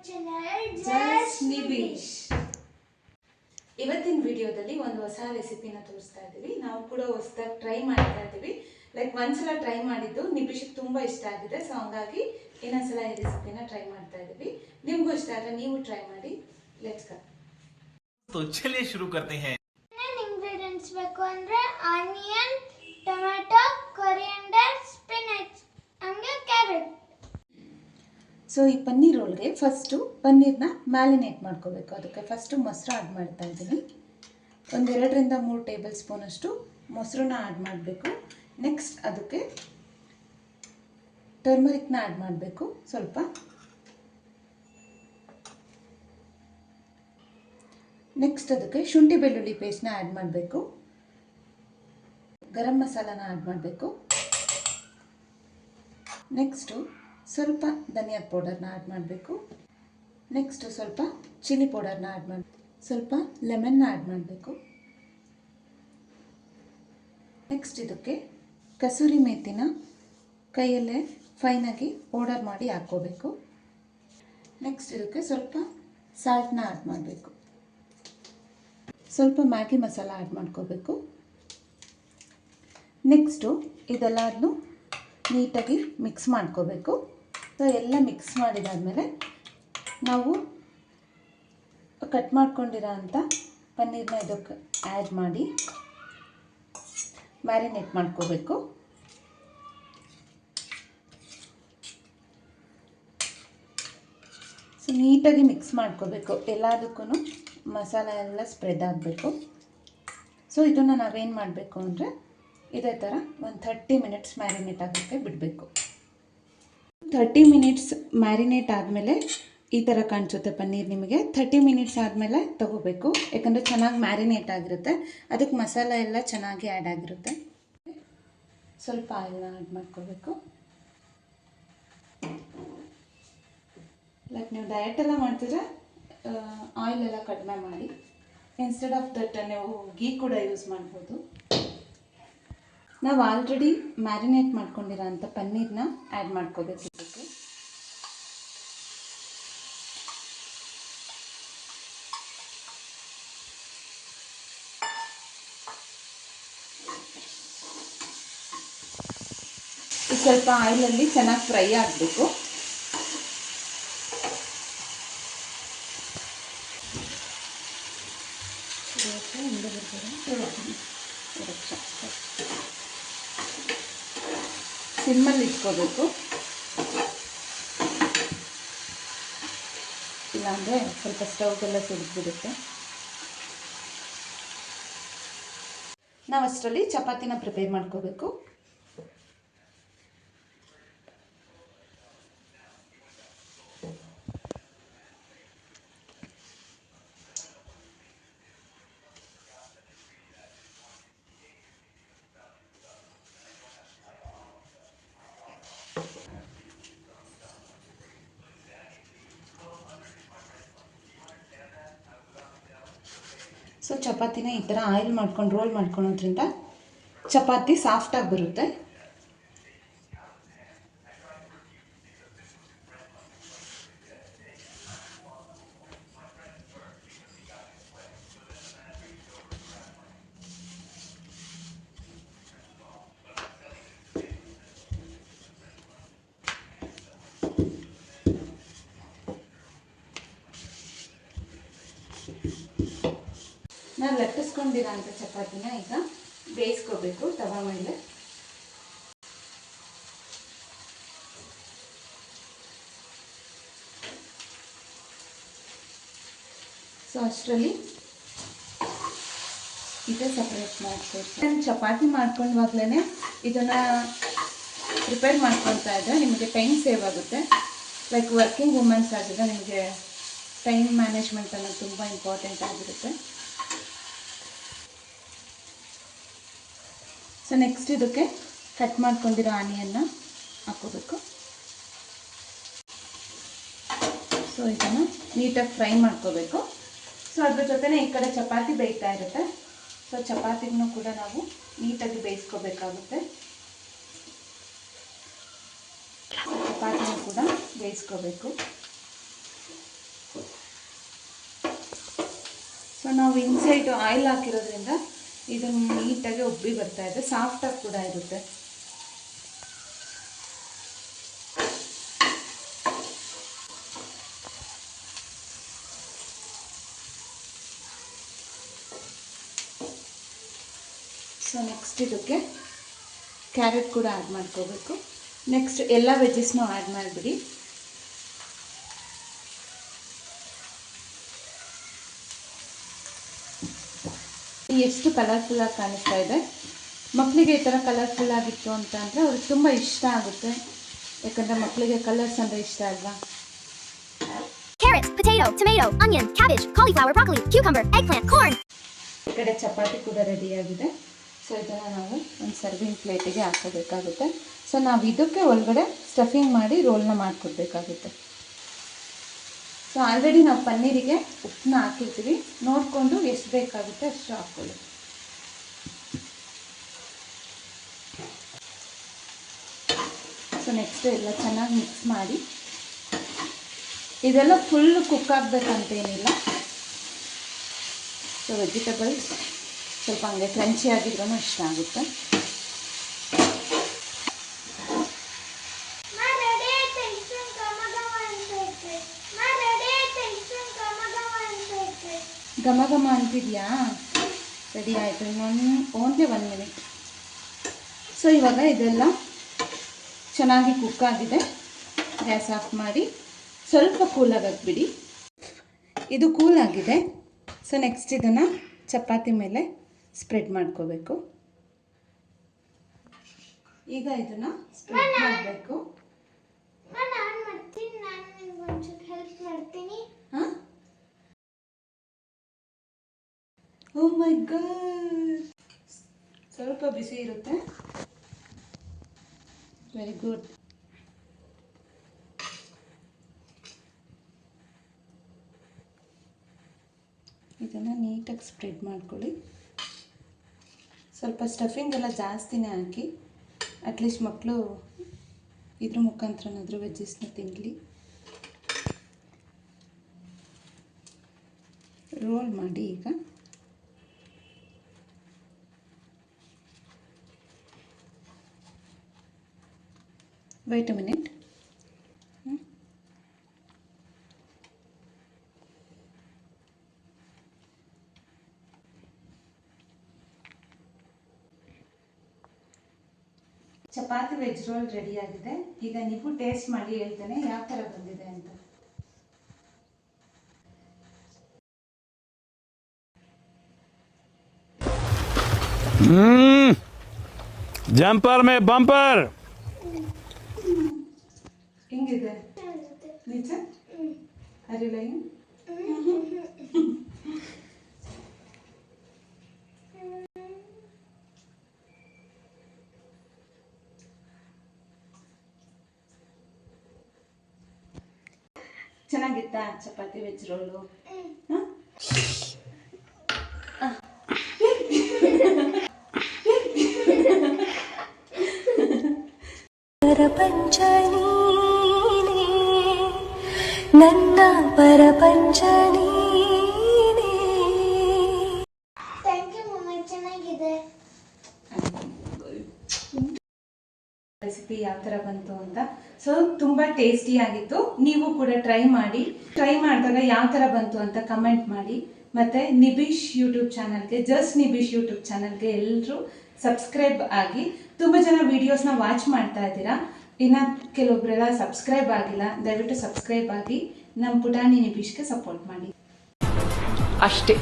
Just ನಿಬೀಶ್. ಇವತ್ತಿನ ವಿಡಿಯೋದಲ್ಲಿ ಒಂದು ಹೊಸ ರೆಸಿಪಿನ ತೋರಿಸ್ತಾ ಇದ್ದೀವಿ. ನಾವು ಕೂಡ ಹೊಸದಾಗಿ ಟ್ರೈ ಮಾಡ್ತಾ ಇದ್ದೀವಿ. ಲೈಕ್ ಒಂದ್ಸಲ ಟ್ರೈ ಮಾಡಿದ್ದು ನಿಬೀಶ್ಗೆ ತುಂಬಾ ಇಷ್ಟ ಆಗಿದೆ. ಸೊ ಹಂಗಾಗಿ ಇನ್ನೊಂದ್ಸಲ ಈ ರೆಸಿಪಿನ ಟ್ರೈ ಮಾಡ್ತಾ ಇದ್ದೀವಿ. ನಿಮ್ಗೂ ಇಷ್ಟ ಆದ್ರೆ ನೀವು ಟ್ರೈ ಮಾಡಿ. Let's go. तो चलिए शुरू करते हैं. ಇಂಗ್ರೀಡಿಯೆಂಟ್ಸ್ ಬೇಕು ಅಂದ್ರೆ ಆನಿಯನ್, ಟೊಮೆಟೊ, ಕೊರಿಯಂಡರ್, ಸ್ಪಿನಚ್ ಹಂಗೆ ಕ್ಯಾರೆಟ್. ಸೊ ಈ ಪನ್ನೀರ್ ಒಳಗೆ ಫಸ್ಟು ಪನ್ನೀರ್ನ ಮ್ಯಾರಿನೇಟ್ ಮಾಡ್ಕೋಬೇಕು. ಅದಕ್ಕೆ ಫಸ್ಟು ಮೊಸರು ಆ್ಯಡ್ ಮಾಡ್ತಾ ಇದ್ದೀನಿ. ಒಂದು 2-3 ಟೇಬಲ್ ಸ್ಪೂನಷ್ಟು ಮೊಸರನ್ನ ಆ್ಯಡ್ ಮಾಡಬೇಕು. ನೆಕ್ಸ್ಟ್ ಅದಕ್ಕೆ ಟರ್ಮರಿಕ್ನ ಆ್ಯಡ್ ಮಾಡಬೇಕು ಸ್ವಲ್ಪ. ನೆಕ್ಸ್ಟ್ ಅದಕ್ಕೆ ಶುಂಠಿ ಬೆಳ್ಳುಳ್ಳಿ ಪೇಸ್ಟ್ನ ಆ್ಯಡ್ ಮಾಡಬೇಕು. ಗರಂ ಮಸಾಲಾನ ಆ್ಯಡ್ ಮಾಡಬೇಕು. ನೆಕ್ಸ್ಟು ಸ್ವಲ್ಪ ಧನಿಯಾ ಪೌಡರ್ನ ಆ್ಯಡ್ ಮಾಡಬೇಕು. ನೆಕ್ಸ್ಟು ಸ್ವಲ್ಪ ಚಿಲ್ಲಿ ಪೌಡರ್ನ ಆ್ಯಡ್ ಮಾಡಿ, ಸ್ವಲ್ಪ ಲೆಮನ್ನ ಆ್ಯಡ್ ಮಾಡಬೇಕು. ನೆಕ್ಸ್ಟ್ ಇದಕ್ಕೆ ಕಸೂರಿ ಮೇಥಿನ ಕೈಯಲ್ಲೇ ಫೈನಾಗಿ ಪೌಡರ್ ಮಾಡಿ ಹಾಕ್ಕೋಬೇಕು. ನೆಕ್ಸ್ಟ್ ಇದಕ್ಕೆ ಸ್ವಲ್ಪ ಸಾಲ್ಟ್ನ ಆ್ಯಡ್ ಮಾಡಬೇಕು. ಸ್ವಲ್ಪ ಮ್ಯಾಗಿ ಮಸಾಲ ಆ್ಯಡ್ ಮಾಡ್ಕೋಬೇಕು. ನೆಕ್ಸ್ಟು ಇದೆಲ್ಲದನ್ನು ನೀಟಾಗಿ ಮಿಕ್ಸ್ ಮಾಡ್ಕೋಬೇಕು. ಸೊ ಎಲ್ಲ ಮಿಕ್ಸ್ ಮಾಡಿದಾದಮೇಲೆ ನಾವು ಕಟ್ ಮಾಡ್ಕೊಂಡಿರೋ ಅಂಥ ಪನ್ನೀರನ್ನ ಇದಕ್ಕೆ ಆ್ಯಡ್ ಮಾಡಿ ಮ್ಯಾರಿನೇಟ್ ಮಾಡ್ಕೋಬೇಕು. ಸೊ ನೀಟಾಗಿ ಮಿಕ್ಸ್ ಮಾಡ್ಕೋಬೇಕು. ಎಲ್ಲದಕ್ಕೂ ಮಸಾಲ ಎಲ್ಲ ಸ್ಪ್ರೆಡ್ ಆಗಬೇಕು. ಸೊ ಇದನ್ನು ನಾವೇನು ಮಾಡಬೇಕು ಅಂದರೆ ಇದೇ ಥರ ಒಂದು 30 ಮಿನಿಟ್ಸ್ ಮ್ಯಾರಿನೇಟ್ ಆಗೋಕ್ಕೆ ಬಿಡಬೇಕು. 30 ಮಿನಿಟ್ಸ್ ಮ್ಯಾರಿನೇಟ್ ಆದಮೇಲೆ ಈ ಥರ ಕಾಣಿಸುತ್ತೆ ಪನ್ನೀರ್. ನಿಮಗೆ 30 ಮಿನಿಟ್ಸ್ ಆದಮೇಲೆ ತೊಗೋಬೇಕು, ಯಾಕಂದರೆ ಚೆನ್ನಾಗಿ ಮ್ಯಾರಿನೇಟ್ ಆಗಿರುತ್ತೆ. ಅದಕ್ಕೆ ಮಸಾಲ ಎಲ್ಲ ಚೆನ್ನಾಗಿ ಆ್ಯಡ್ ಆಗಿರುತ್ತೆ. ಸ್ವಲ್ಪ ಆಯಿಲ್ನ ಆ್ಯಡ್ ಮಾಡ್ಕೋಬೇಕು. ಲೈಕ್ ನೀವು ಡಯಟೆಲ್ಲ ಮಾಡ್ತಿದ್ರೆ ಆಯಿಲೆಲ್ಲ ಕಡಿಮೆ ಮಾಡಿ, ಇನ್ಸ್ಟೆಡ್ ಆಫ್ ದಟ್ ನೀವು ಗೀ ಕೂಡ ಯೂಸ್ ಮಾಡ್ಬೋದು. ನಾವು ಆಲ್ರೆಡಿ ಮ್ಯಾರಿನೇಟ್ ಮಾಡ್ಕೊಂಡಿರೋ ಅಂಥ ಪನ್ನೀರನ್ನ ಆ್ಯಡ್ ಮಾಡ್ಕೋಬೇಕು ಇದಕ್ಕೆ. ಇದು ಸ್ವಲ್ಪ ಆಯಿಲಲ್ಲಿ ಚೆನ್ನಾಗಿ ಫ್ರೈ ಆಗಬೇಕು. ಸಿಮ್ಮಲ್ಲಿ ಇಟ್ಕೋಬೇಕು, ಇಲ್ಲಾಂದರೆ ಸ್ವಲ್ಪ ಸ್ಟವ್ಗೆಲ್ಲ ಸಿಡಿದ್ಬಿಡುತ್ತೆ. ನಾವು ಅಷ್ಟರಲ್ಲಿ ಚಪಾತಿನ ಪ್ರಿಪೇರ್ ಮಾಡ್ಕೋಬೇಕು. ಸೊ ಚಪಾತಿನ ಈ ಥರ ಆಯಿಲ್ ಮಾಡ್ಕೊಂಡು ರೋಲ್ ಮಾಡ್ಕೊಳೋದ್ರಿಂದ ಚಪಾತಿ ಸಾಫ್ಟಾಗಿ ಬರುತ್ತೆ. ನಾವು ಲಟ್ಟಿಸ್ಕೊಂಡಿರೋ ಅಂಥ ಚಪಾತಿನ ಈಗ ಬೇಯಿಸ್ಕೋಬೇಕು ತವಾ ಮೇಲೆ. ಸೊ ಅಷ್ಟರಲ್ಲಿ ಇದೇ ಸಪ್ರೇಟ್ ಮಾಡ್ಬೇಕು. ನಾನು ಚಪಾತಿ ಮಾಡ್ಕೊಂಡವಾಗಲೇ ಇದನ್ನು ಪ್ರಿಪೇರ್ ಮಾಡ್ಕೊಳ್ತಾ ಇದ್ದರೆ ನಿಮಗೆ ಟೈಮ್ ಸೇವ್ ಆಗುತ್ತೆ. ಲೈಕ್ ವರ್ಕಿಂಗ್ ವುಮೆನ್ಸ್ ಆಗಿದ್ರೆ ನಿಮಗೆ ಟೈಮ್ ಮ್ಯಾನೇಜ್ಮೆಂಟ್ ಅನ್ನೋದು ತುಂಬ ಇಂಪಾರ್ಟೆಂಟ್ ಆಗಿರುತ್ತೆ. ಸೊ ನೆಕ್ಸ್ಟ್ ಇದಕ್ಕೆ ಕಟ್ ಮಾಡ್ಕೊಂಡಿರೋ ಆನಿಯನ್ನ ಹಾಕೋಬೇಕು. ಸೊ ಇದನ್ನು ನೀಟಾಗಿ ಫ್ರೈ ಮಾಡ್ಕೋಬೇಕು. ಸೊ ಅದ್ರ ಜೊತೆನೇ ಈ ಕಡೆ ಚಪಾತಿ ಬೇಯ್ತಾ ಇರುತ್ತೆ. ಸೊ ಚಪಾತಿಗೂ ಕೂಡ ನಾವು ನೀಟಾಗಿ ಬೇಯಿಸ್ಕೋಬೇಕಾಗುತ್ತೆ. ಚಪಾತಿನೂ ಕೂಡ ಬೇಯಿಸ್ಕೋಬೇಕು. ನಾವು ಇನ್ಸೈಡ್ ಆಯಿಲ್ ಹಾಕಿರೋದ್ರಿಂದ ಇದು ನೀಟಾಗಿ ಉಬ್ಬಿ ಬರ್ತಾ ಇದೆ, ಸಾಫ್ಟಾಗಿ ಕೂಡ ಇರುತ್ತೆ. ಸೊ ನೆಕ್ಸ್ಟ್ ಇದಕ್ಕೆ ಕ್ಯಾರೆಟ್ ಕೂಡ ಆ್ಯಡ್ ಮಾಡ್ಕೋಬೇಕು. ನೆಕ್ಸ್ಟ್ ಎಲ್ಲ ವೆಜ್ಜಸ್ನೂ ಆ್ಯಡ್ ಮಾಡಿಬಿಡಿ. ಎಷ್ಟು ಕಲರ್ಫುಲ್ಲಾಗಿ ಕಾಣಿಸ್ತಾ ಇದೆ. ಮಕ್ಕಳಿಗೆ ಈ ಥರ ಕಲರ್ಫುಲ್ ಆಗಿತ್ತು ಅಂತ ಅಂದರೆ ಅವ್ರಿಗೆ ತುಂಬ ಇಷ್ಟ ಆಗುತ್ತೆ, ಯಾಕಂದರೆ ಮಕ್ಕಳಿಗೆ ಕಲರ್ಸ್ ಅಂದರೆ ಇಷ್ಟ ಅಲ್ವಾ. Carrot, potato, tomato, onion, cabbage, cauliflower, broccoli, cucumber, eggplant, corn. ಈ ಕಡೆ ಚಪಾತಿ ಕೂಡ ರೆಡಿಯಾಗಿದೆ. ಸೊ ಇದನ್ನು ನಾವು ಒಂದು ಸರ್ವಿಂಗ್ ಪ್ಲೇಟಿಗೆ ಹಾಕೋಬೇಕಾಗುತ್ತೆ. ಸೊ ನಾವು ಇದಕ್ಕೆ ಒಳಗಡೆ ಸ್ಟಫಿಂಗ್ ಮಾಡಿ ರೋಲ್ನ ಮಾಡಿಕೊಡ್ಬೇಕಾಗುತ್ತೆ. ಸೊ ಆಲ್ರೆಡಿ ನಾವು ಪನ್ನೀರಿಗೆ ಉಪ್ಪನ್ನ ಹಾಕಿರ್ತೀವಿ, ನೋಡಿಕೊಂಡು ಎಷ್ಟು ಬೇಕಾಗುತ್ತೆ ಅಷ್ಟು ಹಾಕ್ಕೊಳ್ಳಿ. ಸೊ ನೆಕ್ಸ್ಟ್ ಎಲ್ಲ ಚೆನ್ನಾಗಿ ಮಿಕ್ಸ್ ಮಾಡಿ, ಇದೆಲ್ಲ ಫುಲ್ ಕುಕ್ ಆಗಬೇಕಂತೇನಿಲ್ಲ. ಸೊ ವೆಜಿಟೇಬಲ್ಸ್ ಸ್ವಲ್ಪ ಹಂಗೆ ಕ್ರಂಚಿ ಆಗಿದ್ರೂ ಇಷ್ಟ ಆಗುತ್ತೆ. ಘಮ ಘಮ ಅಂತಿದೆಯಾ? ರೆಡಿ ಆಯಿತು, ಇನ್ನೊಂದು ಓನ್ಲಿ 1 ಮಿನಿಟ್. ಸೊ ಇವಾಗ ಇದೆಲ್ಲ ಚೆನ್ನಾಗಿ ಕುಕ್ ಆಗಿದೆ. ಗ್ಯಾಸ್ ಆಫ್ ಮಾಡಿ ಸ್ವಲ್ಪ ಕೂಲಾಗಕ್ಕೆ ಬಿಡಿ. ಇದು ಕೂಲ್ ಆಗಿದೆ. ಸೊ ನೆಕ್ಸ್ಟ್ ಇದನ್ನು ಚಪಾತಿ ಮೇಲೆ ಸ್ಪ್ರೆಡ್ ಮಾಡ್ಕೋಬೇಕು. ಈಗ ಇದನ್ನು ಸ್ಪ್ರೆಡ್ ಮಾಡಬೇಕು. ಹಾಂ, ಓ ಮೈ ಗಾಡ್, ಸ್ವಲ್ಪ ಬಿಸಿ ಇರುತ್ತೆ. Very good. ಇದನ್ನು ನೀಟಾಗಿ ಸ್ಪ್ರೆಡ್ ಮಾಡ್ಕೊಳ್ಳಿ. ಸ್ವಲ್ಪ ಸ್ಟಫಿಂಗ್ ಎಲ್ಲ ಜಾಸ್ತಿನೇ ಹಾಕಿ, ಅಟ್ಲೀಸ್ಟ್ ಮಕ್ಕಳು ಇದ್ರ ಮುಖಾಂತರನಾದರೂ ವೆಜ್ಜಸ್ನ ತಿನ್ನಲಿ. ರೋಲ್ ಮಾಡಿ. ಈಗ wait a minute. Chapati veg roll ready ಆಗಿದೆ. ಈಗ ನೀವು ಟೇಸ್ಟ್ ಮಾಡಿ ಹೇಳ್ತೇನೆ ಯಾವ ಥರ ಬಂದಿದೆ ಅಂತ. ಜಂಪರ್ ಮೇ ಬಂಪರ್ ಹಿಂಗಿದೆ ನಿಜ? ಅರಿಲ್ಲ ಹಿಂಗೆ ಚೆನ್ನಾಗಿತ್ತಾ ಚಪಾತಿ ವೆಜ್ ರೋಲು? ಪರಪಂಚ ನೀನೇ ನನ್ನ ಪರಪಂಚ ನೀನೇ. ಥ್ಯಾಂಕ್ ಯು ಮಮ್ಮಿ, ಚೆನ್ನಾಗಿದೆ. ರೆಸಿಪಿ ಯಾವ ಥರ ಬಂತು ಅಂತ. ಸೊ ತುಂಬ ಟೇಸ್ಟಿಯಾಗಿತ್ತು. ನೀವು ಕೂಡ ಟ್ರೈ ಮಾಡಿ. ಟ್ರೈ ಮಾಡಿದಾಗ ಯಾವ ಥರ ಬಂತು ಅಂತ ಕಮೆಂಟ್ ಮಾಡಿ. ಮತ್ತು ನಿಬೀಶ್ ಯೂಟ್ಯೂಬ್ ಚಾನಲ್ಗೆ, ಜಸ್ಟ್ ನಿಬೀಶ್ ಯೂಟ್ಯೂಬ್ ಚಾನಲ್ಗೆ ಎಲ್ಲರೂ ಸಬ್ಸ್ಕ್ರೈಬ್ ಆಗಿ. ತುಂಬ ಜನ ವೀಡಿಯೋಸ್ನ ವಾಚ್ ಮಾಡ್ತಾ ಇದ್ದೀರಾ, ಇನ್ನು ಕೆಲವೊಬ್ಬರೆಲ್ಲ ಸಬ್ಸ್ಕ್ರೈಬ್ ಆಗಿಲ್ಲ. ದಯವಿಟ್ಟು ಸಬ್ಸ್ಕ್ರೈಬ್ ಆಗಿ ನಮ್ಮ ಪುಟಾಣಿ ನಿಬೀಶ್ಗೆ ಸಪೋರ್ಟ್ ಮಾಡಿ. ಅಷ್ಟೇ.